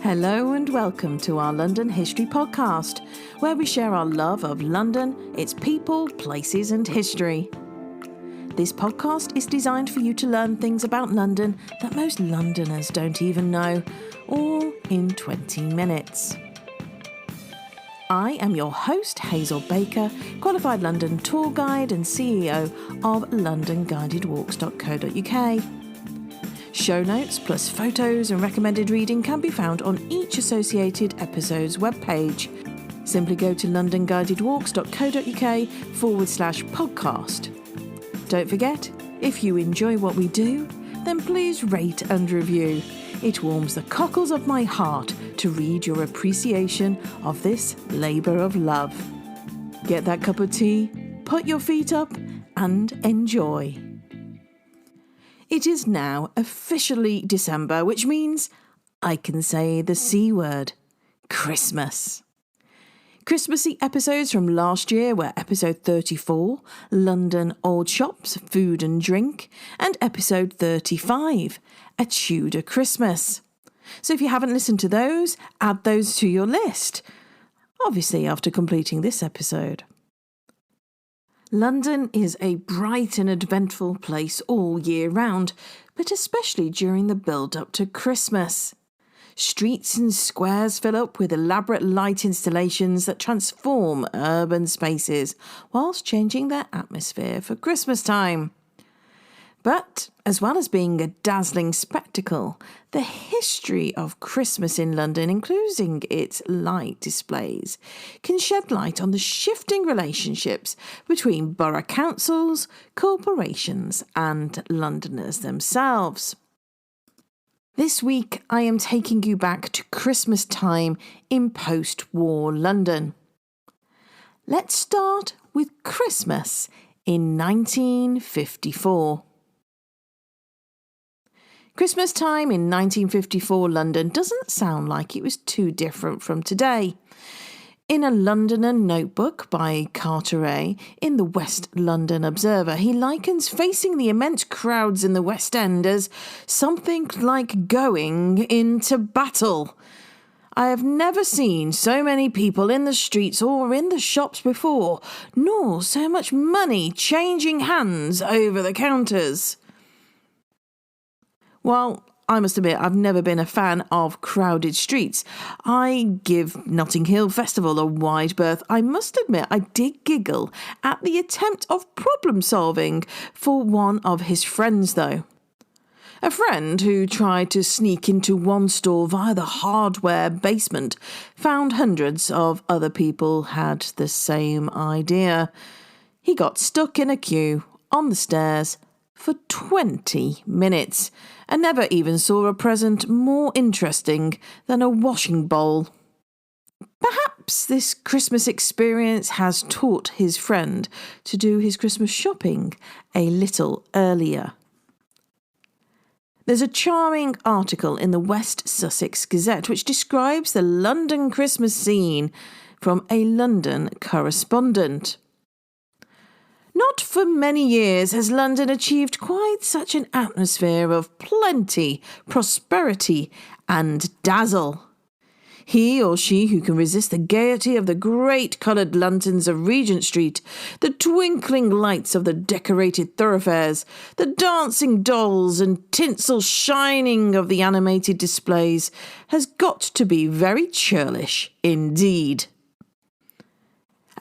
Hello and welcome to our London History Podcast, where we share our love of London, its people, places and history. This podcast is designed for you to learn things about London that most Londoners don't even know, all in 20 minutes. I am your host, Hazel Baker, qualified London tour guide and CEO of londonguidedwalks.co.uk. Show notes plus photos and recommended reading can be found on each associated episode's webpage. Simply go to londonguidedwalks.co.uk/podcast. Don't forget, if you enjoy what we do, then please rate and review. It warms the cockles of my heart to read your appreciation of this labour of love. Get that cup of tea, put your feet up and enjoy. It is now officially December, which means I can say the C word, Christmas. Christmassy episodes from last year were episode 34, London Old Shops, Food and Drink, and episode 35, A Tudor Christmas. So if you haven't listened to those, add those to your list. Obviously after completing this episode. London is a bright and eventful place all year round, but especially during the build-up to Christmas. Streets and squares fill up with elaborate light installations that transform urban spaces whilst changing their atmosphere for Christmas time. But, as well as being a dazzling spectacle, the history of Christmas in London, including its light displays, can shed light on the shifting relationships between borough councils, corporations and Londoners themselves. This week, I am taking you back to Christmas time in post-war London. Let's start with Christmas in 1954. Christmas time in 1954 London doesn't sound like it was too different from today. In a Londoner notebook by Carteret in the West London Observer, he likens facing the immense crowds in the West End as something like going into battle. I have never seen so many people in the streets or in the shops before, nor so much money changing hands over the counters. Well, I must admit I've never been a fan of crowded streets. I give Notting Hill Festival a wide berth. I must admit I did giggle at the attempt of problem solving for one of his friends though. A friend who tried to sneak into one store via the hardware basement found hundreds of other people had the same idea. He got stuck in a queue on the stairs for 20 minutes and never even saw a present more interesting than a washing bowl. Perhaps this Christmas experience has taught his friend to do his Christmas shopping a little earlier. There's a charming article in the West Sussex Gazette which describes the London Christmas scene from a London correspondent. Not for many years has London achieved quite such an atmosphere of plenty, prosperity and dazzle. He or she who can resist the gaiety of the great coloured lanterns of Regent Street, the twinkling lights of the decorated thoroughfares, the dancing dolls and tinsel shining of the animated displays, has got to be very churlish indeed.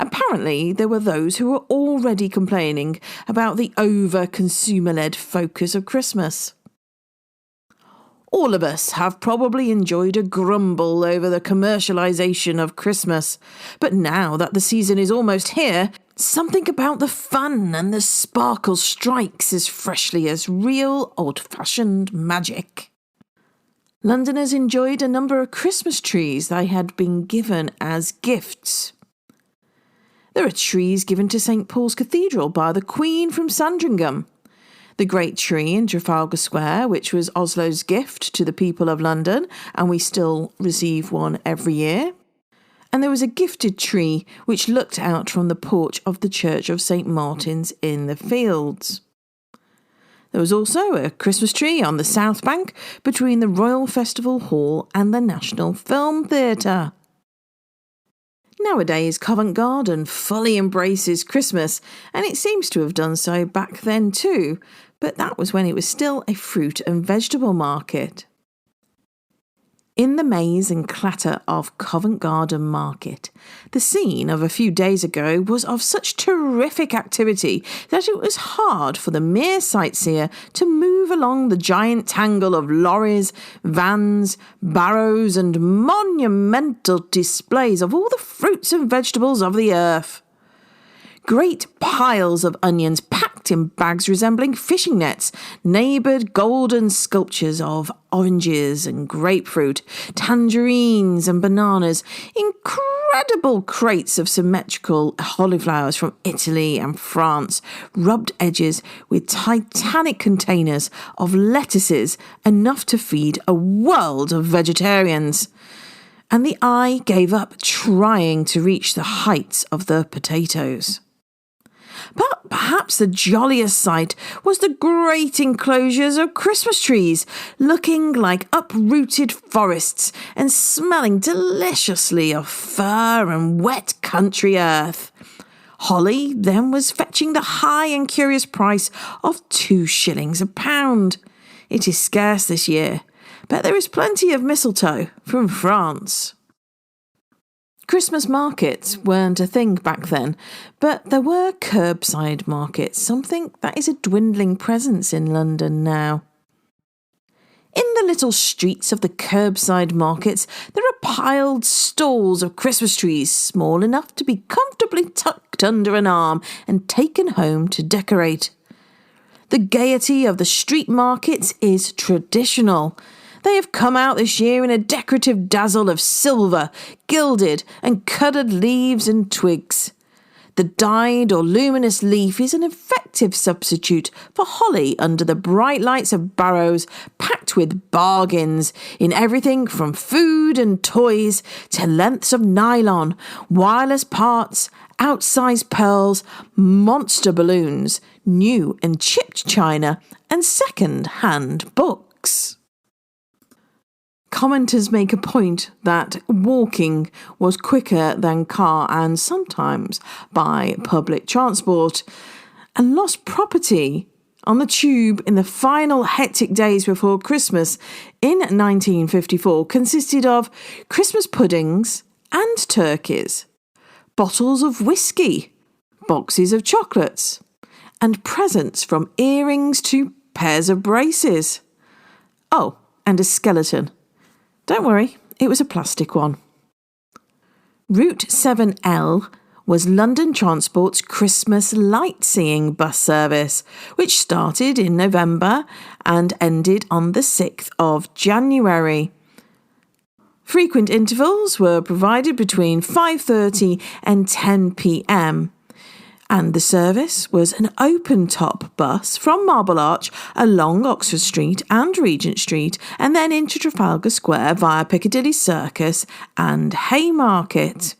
Apparently, there were those who were already complaining about the over-consumer-led focus of Christmas. All of us have probably enjoyed a grumble over the commercialisation of Christmas, but now that the season is almost here, something about the fun and the sparkle strikes as freshly as real old-fashioned magic. Londoners enjoyed a number of Christmas trees they had been given as gifts. There are trees given to St Paul's Cathedral by the Queen from Sandringham, the great tree in Trafalgar Square, which was Oslo's gift to the people of London, and we still receive one every year. And there was a gifted tree which looked out from the porch of the Church of St Martin's in the Fields. There was also a Christmas tree on the South Bank between the Royal Festival Hall and the National Film Theatre. Nowadays, Covent Garden fully embraces Christmas, and it seems to have done so back then too, but that was when it was still a fruit and vegetable market. In the maze and clatter of Covent Garden Market, the scene of a few days ago was of such terrific activity that it was hard for the mere sightseer to move along the giant tangle of lorries, vans, barrows and monumental displays of all the fruits and vegetables of the earth. Great piles of onions packed in bags resembling fishing nets, neighboured golden sculptures of oranges and grapefruit, tangerines and bananas, incredible crates of symmetrical cauliflowers from Italy and France, rubbed edges with titanic containers of lettuces enough to feed a world of vegetarians. And the eye gave up trying to reach the heights of the potatoes. But perhaps the jolliest sight was the great enclosures of Christmas trees, looking like uprooted forests and smelling deliciously of fir and wet country earth. Holly then was fetching the high and curious price of 2 shillings a pound. It is scarce this year, but there is plenty of mistletoe from France. Christmas markets weren't a thing back then, but there were curbside markets, something that is a dwindling presence in London now. In the little streets of the curbside markets, there are piled stalls of Christmas trees small enough to be comfortably tucked under an arm and taken home to decorate. The gaiety of the street markets is traditional. They have come out this year in a decorative dazzle of silver, gilded and coloured leaves and twigs. The dyed or luminous leaf is an effective substitute for holly under the bright lights of barrows packed with bargains in everything from food and toys to lengths of nylon, wireless parts, outsized pearls, monster balloons, new and chipped china and second-hand books. Commenters make a point that walking was quicker than car and sometimes by public transport, and lost property on the tube in the final hectic days before Christmas in 1954 consisted of Christmas puddings and turkeys, bottles of whiskey, boxes of chocolates, and presents from earrings to pairs of braces. Oh, and a skeleton. Don't worry, it was a plastic one. Route 7L was London Transport's Christmas light-seeing bus service, which started in November and ended on the 6th of January. Frequent intervals were provided between 5:30 and 10 p.m. and the service was an open-top bus from Marble Arch along Oxford Street and Regent Street and then into Trafalgar Square via Piccadilly Circus and Haymarket.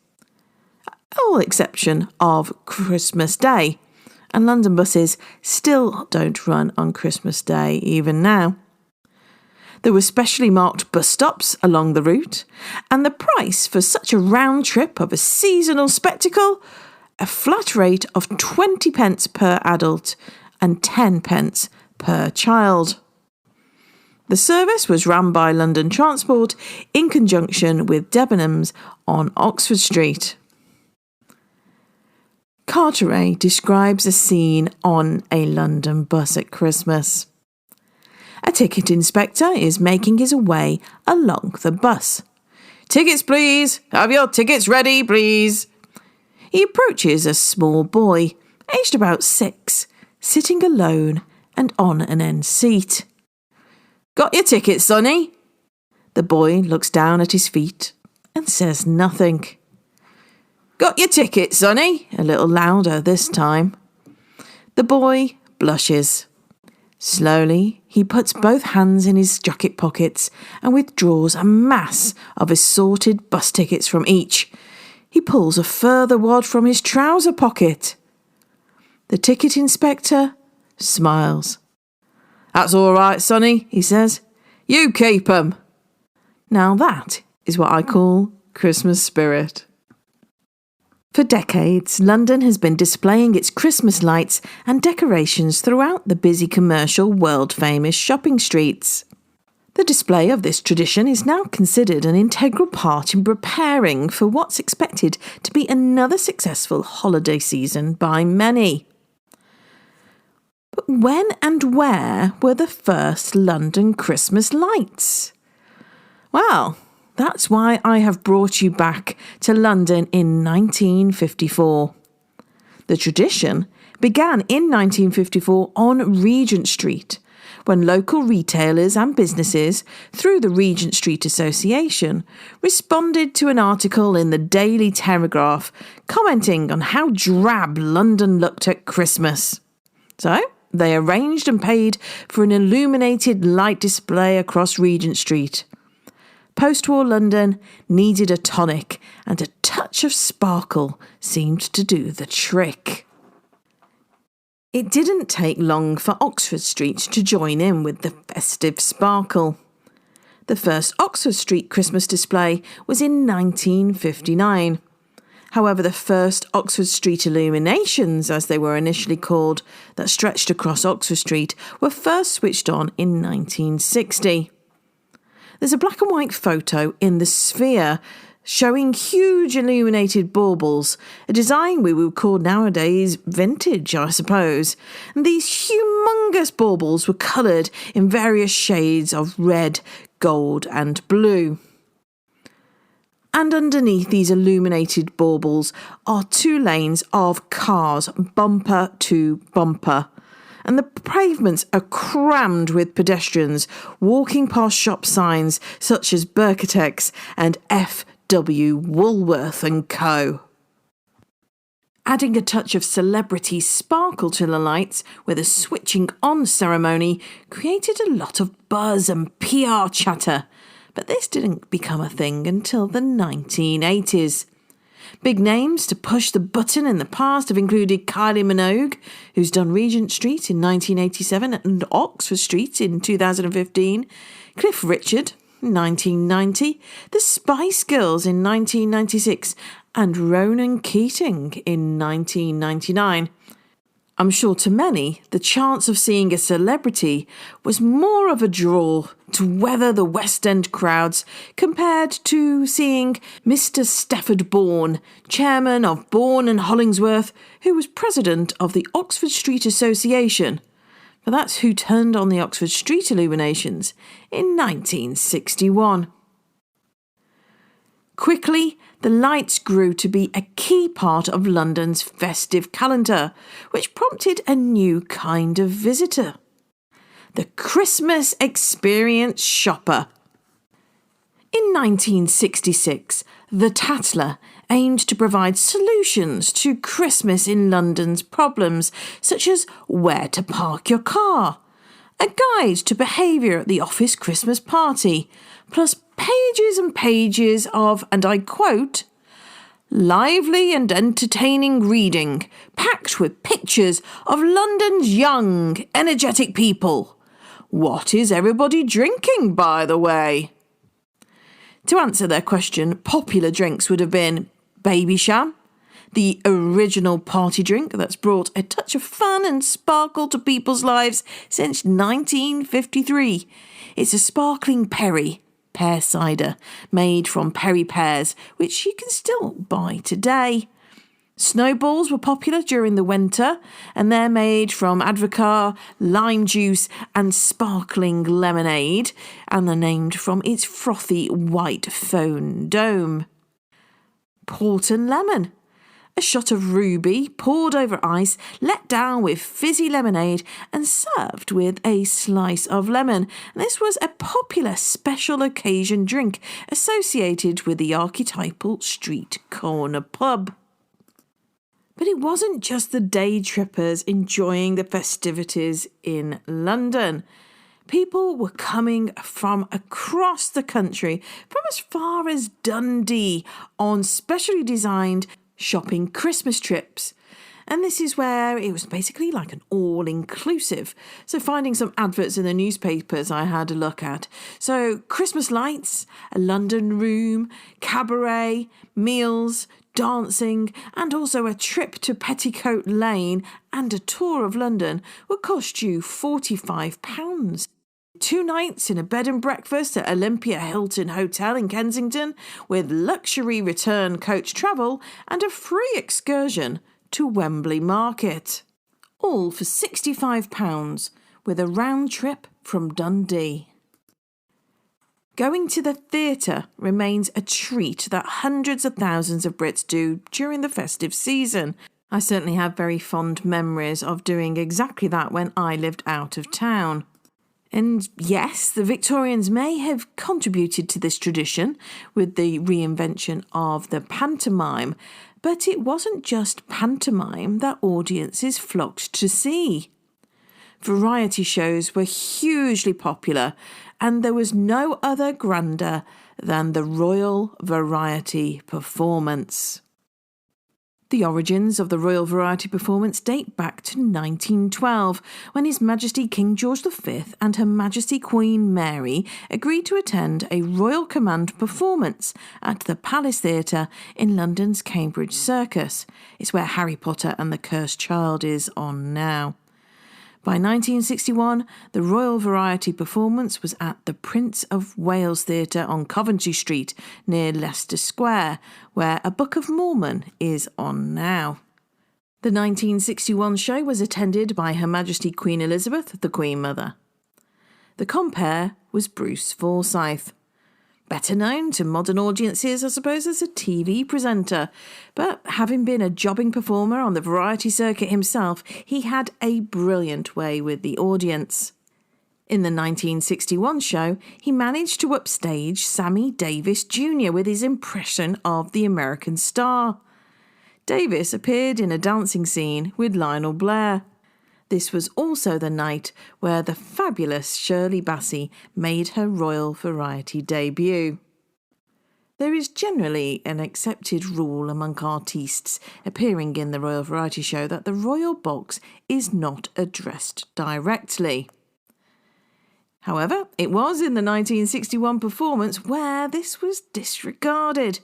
All exception of Christmas Day, and London buses still don't run on Christmas Day even now. There were specially marked bus stops along the route, and the price for such a round trip of a seasonal spectacle, a flat rate of 20 pence per adult and 10 pence per child. The service was run by London Transport in conjunction with Debenhams on Oxford Street. Carteret describes a scene on a London bus at Christmas. A ticket inspector is making his way along the bus. "Tickets, please! Have your tickets ready, please!" He approaches a small boy, aged about 6, sitting alone and on an end seat. "Got your ticket, sonny?" The boy looks down at his feet and says nothing. "Got your ticket, sonny?" A little louder this time. The boy blushes. Slowly, he puts both hands in his jacket pockets and withdraws a mass of assorted bus tickets from each. He pulls a further wad from his trouser pocket. The ticket inspector smiles. "That's all right, Sonny," he says. "You keep 'em." Now that is what I call Christmas spirit. For decades, London has been displaying its Christmas lights and decorations throughout the busy commercial, world-famous shopping streets. The display of this tradition is now considered an integral part in preparing for what's expected to be another successful holiday season by many. But when and where were the first London Christmas lights? Well, that's why I have brought you back to London in 1954. The tradition began in 1954 on Regent Street, when local retailers and businesses, through the Regent Street Association, responded to an article in the Daily Telegraph commenting on how drab London looked at Christmas. So they arranged and paid for an illuminated light display across Regent Street. Post-war London needed a tonic, and a touch of sparkle seemed to do the trick. It didn't take long for Oxford Street to join in with the festive sparkle. The first Oxford Street Christmas display was in 1959. However, the first Oxford Street Illuminations, as they were initially called, that stretched across Oxford Street, were first switched on in 1960. There's a black and white photo in the Sphere showing huge illuminated baubles, a design we would call nowadays vintage, I suppose. And these humongous baubles were coloured in various shades of red, gold and blue. And underneath these illuminated baubles are 2 lanes of cars, bumper to bumper. And the pavements are crammed with pedestrians walking past shop signs such as Burketex and F.W. Woolworth & Co. Adding a touch of celebrity sparkle to the lights with a switching on ceremony created a lot of buzz and PR chatter, but this didn't become a thing until the 1980s. Big names to push the button in the past have included Kylie Minogue, who's done Regent Street in 1987 and Oxford Street in 2015, Cliff Richard in 1990, the Spice Girls in 1996 and Ronan Keating in 1999. I'm sure to many, the chance of seeing a celebrity was more of a draw to weather the West End crowds compared to seeing Mr. Stafford Bourne, chairman of Bourne and Hollingsworth, who was president of the Oxford Street Association. For that's who turned on the Oxford Street Illuminations in 1961. Quickly, the lights grew to be a key part of London's festive calendar, which prompted a new kind of visitor: the Christmas experience shopper. In 1966, the Tatler aimed to provide solutions to Christmas in London's problems, such as where to park your car, a guide to behaviour at the office Christmas party, plus pages and pages of, and I quote, lively and entertaining reading, packed with pictures of London's young, energetic people. What is everybody drinking, by the way? To answer their question, popular drinks would have been Babycham, the original party drink that's brought a touch of fun and sparkle to people's lives since 1953. It's a sparkling perry, pear cider, made from perry pears, which you can still buy today. Snowballs were popular during the winter, and they're made from advocaat, lime juice and sparkling lemonade, and they're named from its frothy white foam dome. Port and lemon, a shot of ruby poured over ice, let down with fizzy lemonade and served with a slice of lemon. This was a popular special occasion drink associated with the archetypal street corner pub. But it wasn't just the day trippers enjoying the festivities in London. People were coming from across the country, from as far as Dundee, on specially designed shopping Christmas trips. And this is where it was basically like an all-inclusive. So finding some adverts in the newspapers I had a look at. So Christmas lights, a London room, cabaret, meals, dancing, and also a trip to Petticoat Lane and a tour of London would cost you £45. 2 nights in a bed and breakfast at Olympia Hilton Hotel in Kensington with luxury return coach travel and a free excursion to Wembley Market. All for £65 with a round trip from Dundee. Going to the theatre remains a treat that hundreds of thousands of Brits do during the festive season. I certainly have very fond memories of doing exactly that when I lived out of town. And yes, the Victorians may have contributed to this tradition with the reinvention of the pantomime, but it wasn't just pantomime that audiences flocked to see. Variety shows were hugely popular, and there was no other grander than the Royal Variety Performance. The origins of the Royal Variety Performance date back to 1912, when His Majesty King George V and Her Majesty Queen Mary agreed to attend a Royal Command performance at the Palace Theatre in London's Cambridge Circus. It's where Harry Potter and the Cursed Child is on now. By 1961, the Royal Variety Performance was at the Prince of Wales Theatre on Covent Street near Leicester Square, where A Book of Mormon is on now. The 1961 show was attended by Her Majesty Queen Elizabeth, the Queen Mother. The compere was Bruce Forsyth. Better known to modern audiences, I suppose, as a TV presenter. But having been a jobbing performer on the variety circuit himself, he had a brilliant way with the audience. In the 1961 show, he managed to upstage Sammy Davis Jr. with his impression of the American star. Davis appeared in a dancing scene with Lionel Blair. This was also the night where the fabulous Shirley Bassey made her Royal Variety debut. There is generally an accepted rule among artistes appearing in the Royal Variety Show that the royal box is not addressed directly. However, it was in the 1961 performance where this was disregarded.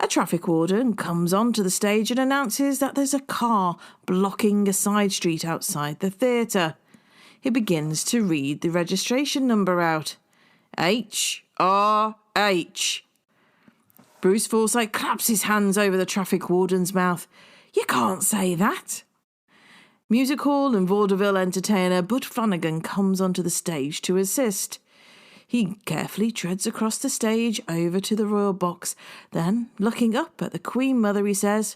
A traffic warden comes onto the stage and announces that there's a car blocking a side street outside the theatre. He begins to read the registration number out. HRH. Bruce Forsyth claps his hands over the traffic warden's mouth. You can't say that. Music hall and vaudeville entertainer Bud Flanagan comes onto the stage to assist. He carefully treads across the stage over to the royal box. Then, looking up at the Queen Mother, he says,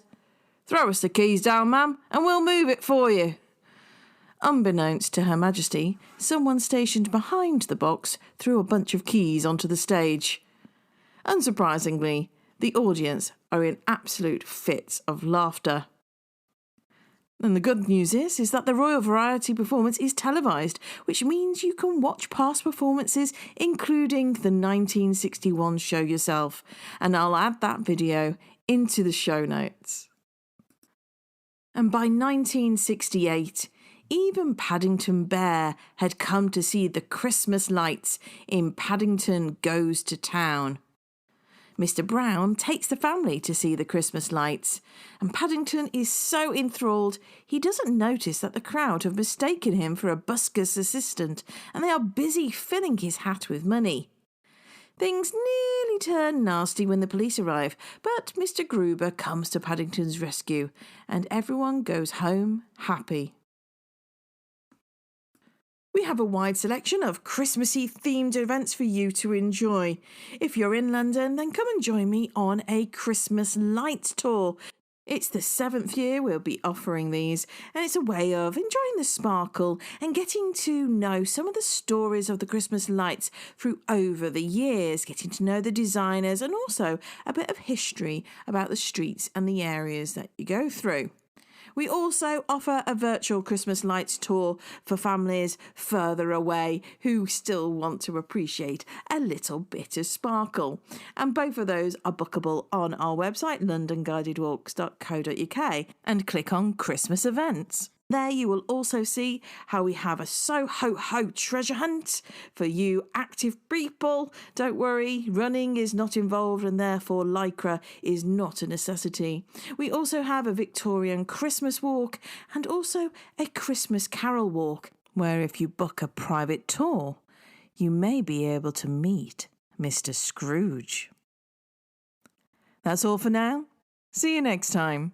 "Throw us the keys down, ma'am, and we'll move it for you." Unbeknownst to Her Majesty, someone stationed behind the box threw a bunch of keys onto the stage. Unsurprisingly, the audience are in absolute fits of laughter. And the good news is that the Royal Variety Performance is televised, which means you can watch past performances, including the 1961 show yourself. And I'll add that video into the show notes. And by 1968, even Paddington Bear had come to see the Christmas lights in Paddington Goes to Town. Mr. Brown takes the family to see the Christmas lights, and Paddington is so enthralled he doesn't notice that the crowd have mistaken him for a busker's assistant and they are busy filling his hat with money. Things nearly turn nasty when the police arrive, but Mr. Gruber comes to Paddington's rescue and everyone goes home happy. We have a wide selection of Christmassy themed events for you to enjoy. If you're in London, then come and join me on a Christmas lights tour. It's the 7th year we'll be offering these, and it's a way of enjoying the sparkle and getting to know some of the stories of the Christmas lights through over the years, getting to know the designers and also a bit of history about the streets and the areas that you go through. We also offer a virtual Christmas lights tour for families further away who still want to appreciate a little bit of sparkle. And both of those are bookable on our website, londonguidedwalks.co.uk, and click on Christmas events. There you will also see how we have a so-ho-ho treasure hunt for you active people. Don't worry, running is not involved and therefore lycra is not a necessity. We also have a Victorian Christmas walk and also a Christmas carol walk, where if you book a private tour, you may be able to meet Mr. Scrooge. That's all for now. See you next time.